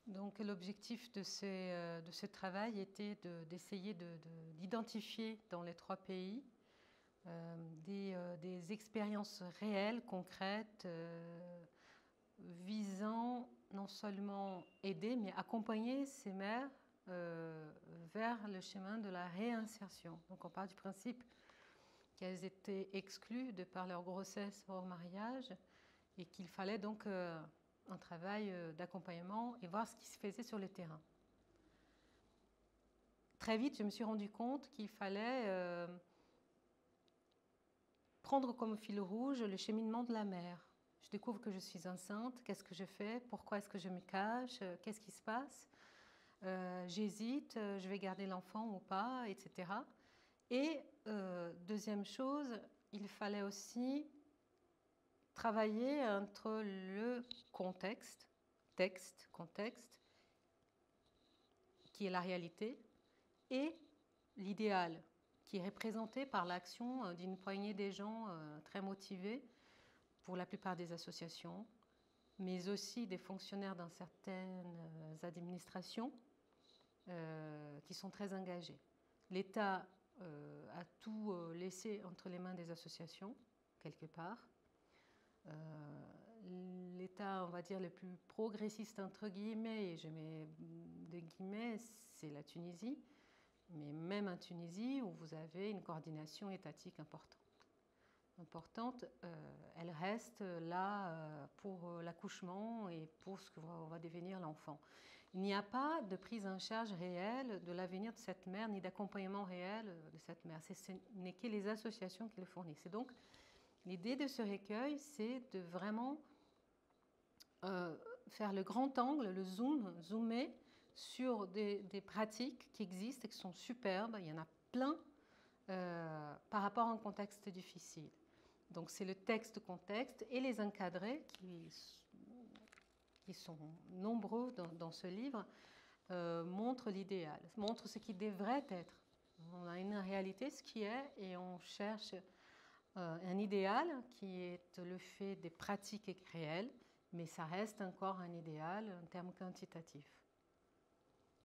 Donc l'objectif de ce travail était d'essayer d'identifier dans les 3 pays des expériences réelles, concrètes, visant non seulement aider, mais accompagner ces mères vers le chemin de la réinsertion. Donc on part du principe qu'elles étaient exclues de par leur grossesse hors mariage et qu'il fallait donc un travail d'accompagnement et voir ce qui se faisait sur le terrain. Très vite, je me suis rendu compte qu'il fallait prendre comme fil rouge le cheminement de la mère. Je découvre que je suis enceinte, qu'est-ce que je fais, pourquoi est-ce que je me cache, qu'est-ce qui se passe, j'hésite, je vais garder l'enfant ou pas, etc. Et deuxième chose, il fallait aussi travailler entre le contexte, contexte, qui est la réalité, et l'idéal, qui est représenté par l'action d'une poignée de gens très motivés, pour la plupart des associations, mais aussi des fonctionnaires dans certaines administrations qui sont très engagés. L'État a tout laissé entre les mains des associations, quelque part. L'État, on va dire, le plus progressiste, entre guillemets, et je mets des guillemets, c'est la Tunisie. Mais même en Tunisie, où vous avez une coordination étatique importante, elle reste là pour l'accouchement et pour ce que va devenir l'enfant. Il n'y a pas de prise en charge réelle de l'avenir de cette mère, ni d'accompagnement réel de cette mère. Ce n'est que les associations qui le fournissent. Et donc, l'idée de ce recueil, c'est de vraiment faire le grand angle, le zoomer sur des pratiques qui existent et qui sont superbes. Il y en a plein par rapport à un contexte difficile. Donc c'est le texte-contexte et les encadrés qui sont nombreux dans ce livre montrent l'idéal, montrent ce qui devrait être. On a une réalité, ce qui est, et on cherche un idéal qui est le fait des pratiques réelles, mais ça reste encore un idéal en termes quantitatifs.